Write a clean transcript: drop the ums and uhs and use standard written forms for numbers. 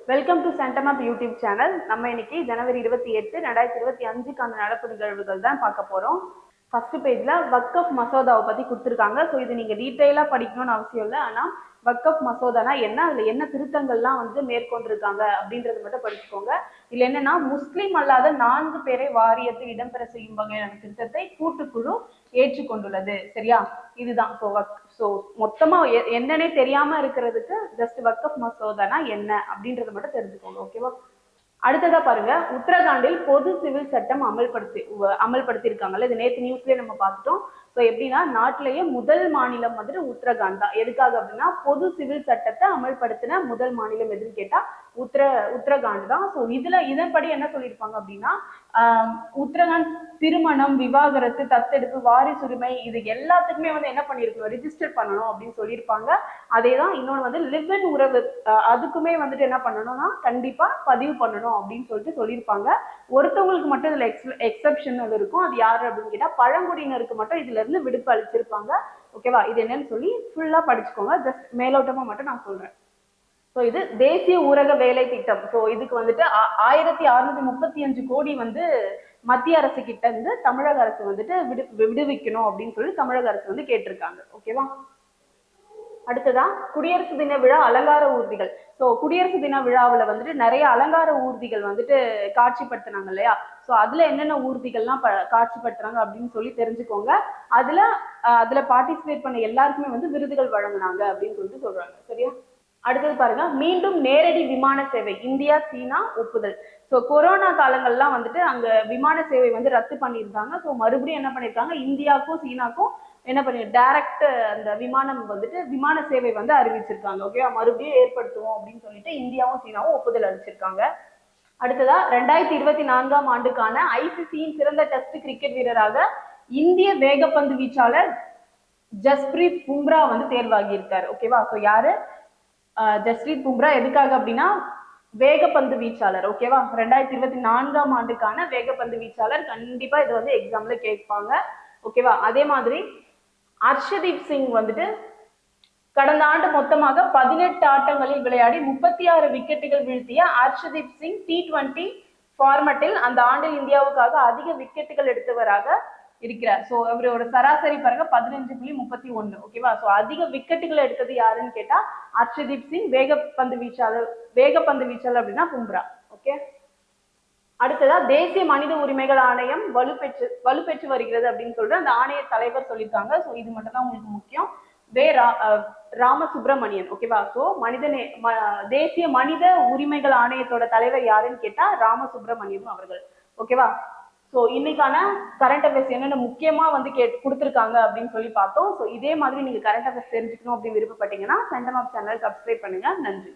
Welcome to சென்டமப் YouTube channel. நம்ம இன்னைக்கு ஜனவரி 28 2025க்கான நடப்பு நிகழ்வுகள் தான் பார்க்க போறோம். ஃபர்ஸ்ட் பேஜ்ல வக்ஃப் மசோதாவை பத்தி கொடுத்துருக்காங்க. ஸோ இது நீங்க டீட்டெயிலா படிக்கணும்னு அவசியம் இல்லை. ஆனா வக்ஃப் மசோதானா என்ன, அதுல என்ன திருத்தங்கள்லாம் மேற்கொண்டிருக்காங்க அப்படின்றத மட்டும் படிச்சுக்கோங்க. இதுல என்னன்னா, முஸ்லீம் அல்லாத 4 பேரை வாரியத்தில் இடம்பெற செய்யும் வகையான திருத்தத்தை கூட்டுக்குழு ஏற்றுக்கொண்டுள்ளது. சரியா? இதுதான். ஸோ மொத்தமா என்னன்னே தெரியாம இருக்கிறதுக்கு ஜஸ்ட் வக்ஃப் மசோதானா என்ன அப்படின்றத மட்டும் தெரிஞ்சுக்கோங்க. ஓகேவா? அடுத்ததா பாருங்க, உத்தரகாண்டில் பொது சிவில் சட்டம் அமல்படுத்தியிருக்காங்கல்ல. இது நேற்று நியூஸ்லயே நம்ம பார்த்துட்டோம். ஸோ எப்படின்னா, நாட்டிலேயே முதல் மாநிலம் உத்தரகாண்ட் தான். எதுக்காக அப்படின்னா, பொது சிவில் சட்டத்தை அமல்படுத்தின முதல் மாநிலம் எதுன்னு கேட்டா உத்தரகாண்ட் தான். ஸோ இதன்படி என்ன சொல்லியிருப்பாங்க அப்படின்னா, உத்தரகாண்ட் திருமணம், விவாகரத்து, தத்தெடுப்பு, வாரிசுரிமை இது எல்லாத்துக்குமே என்ன பண்ணிருக்கணும், ரிஜிஸ்டர் பண்ணணும் அப்படின்னு சொல்லியிருப்பாங்க. அதே தான் இன்னொன்று லிவ் இன் உறவு, அதுக்குமே என்ன பண்ணணும்னா கண்டிப்பா பதிவு பண்ணணும் அப்படின்னு சொல்லியிருப்பாங்க. ஒருத்தவங்களுக்கு மட்டும் இதுல எக்ஸப்ஷன் இருக்கும். அது யாரு அப்படின்னு கேட்டா பழங்குடியினருக்கு மட்டும் இதுல இருந்து விடுப்பு அளிச்சிருப்பாங்க. ஓகேவா? இது என்னன்னு சொல்லி ஃபுல்லா படிச்சுக்கோங்க. ஜஸ்ட் மேலோட்டமா மட்டும் நான் சொல்றேன். ஸோ இது தேசிய ஊரக வேலை திட்டம். ஸோ இதுக்கு 1635 கோடி மத்திய அரசு கிட்ட இருந்து தமிழக அரசு விடுவிக்கணும் அப்படின்னு சொல்லி தமிழக அரசு கேட்டிருக்காங்க. ஓகேவா? அடுத்ததா குடியரசு தின விழா அலங்கார ஊர்திகள். ஸோ குடியரசு தின விழாவில் நிறைய அலங்கார ஊர்திகள் காட்சிப்படுத்தினாங்க இல்லையா? ஸோ அதுல என்னென்ன ஊர்திகள்லாம் காட்சிப்படுத்துறாங்க அப்படின்னு சொல்லி தெரிஞ்சுக்கோங்க. அதுல பார்ட்டிசிபேட் பண்ண எல்லாருக்குமே விருதுகள் வழங்கினாங்க அப்படின்னு சொல்றாங்க. சரியா? அடுத்தது பாருங்க, மீண்டும் நேரடி விமான சேவை இந்தியா சீனா ஒப்புதல். ஸோ கொரோனா காலங்கள்லாம் அங்க விமான சேவை ரத்து பண்ணியிருந்தாங்க. ஸோ மறுபடியும் என்ன பண்ணியிருக்காங்க, இந்தியாவுக்கும் சீனாக்கும் என்ன பண்ணி டைரக்ட் அந்த விமானம் விமான சேவை அறிவிச்சிருக்காங்க. ஓகேவா? மறுபடியும் ஏற்படுத்துவோம் அப்படின்னு சொல்லிட்டு இந்தியாவும் சீனாவும் ஒப்புதல் அளிச்சிருக்காங்க. அடுத்ததா 2024ஆம் ஆண்டுக்கான ஐசிசியின் சிறந்த டெஸ்ட் கிரிக்கெட் வீரராக இந்திய வேகப்பந்து வீச்சாளர் ஜஸ்பிரீத் பும்ரா தேர்வாகி இருக்காரு. ஓகேவா? ஸோ யாரு? ஜஸ்பிரீத் பும்ரா. எதுக்காக அப்படின்னா வேகப்பந்து வீச்சாளர். ஓகேவா? 2024ஆம் ஆண்டுக்கான வேகப்பந்து வீச்சாளர். கண்டிப்பா இது எக்ஸாம்ல கேட்பாங்க. ஓகேவா? அதே மாதிரி ஹர்ஷதீப் சிங் கடந்த ஆண்டு மொத்தமாக 18 ஆட்டங்களில் விளையாடி 36 விக்கெட்டுகள் வீழ்த்திய ஹர்ஷதீப் சிங் T20 ஃபார்மட்டில் அந்த ஆண்டில் இந்தியாவுக்காக அதிக விக்கெட்டுகள் எடுத்தவராக இருக்கிறார். ஸோ அவரோட சராசரி பாருங்க 15.31. ஓகேவா? ஸோ அதிக விக்கெட்டுகள் எடுத்தது யாருன்னு கேட்டா ஹர்ஷதீப் சிங். வேகப்பந்து வீச்சாளர் அப்படின்னா பும்ரா. ஓகே. அடுத்ததா தேசிய மனித உரிமைகள் ஆணையம் வலுப்பெற்று வருகிறது அப்படின்னு சொல்லிட்டு அந்த ஆணைய தலைவர் சொல்லியிருக்காங்க. ஸோ இது மட்டும் தான் உங்களுக்கு முக்கியம். ராமசுப்ரமணியன். ஓகேவா? ஸோ தேசிய மனித உரிமைகள் ஆணையத்தோட தலைவர் யாருன்னு கேட்டா ராமசுப்ரமணியம் அவர்கள். ஓகேவா? ஸோ இன்னைக்கான கரண்ட் அஃபேர்ஸ் என்னென்ன முக்கியமா கொடுத்துருக்காங்க அப்படின்னு சொல்லி பார்த்தோம். ஸோ இதே மாதிரி நீங்க கரண்ட் அஃபேர்ஸ் தெரிஞ்சுக்கணும் அப்படின்னு விருப்பப்பட்டீங்கன்னா சென்டமப் சேனல் சப்ஸ்கிரைப் பண்ணுங்க. நன்றி.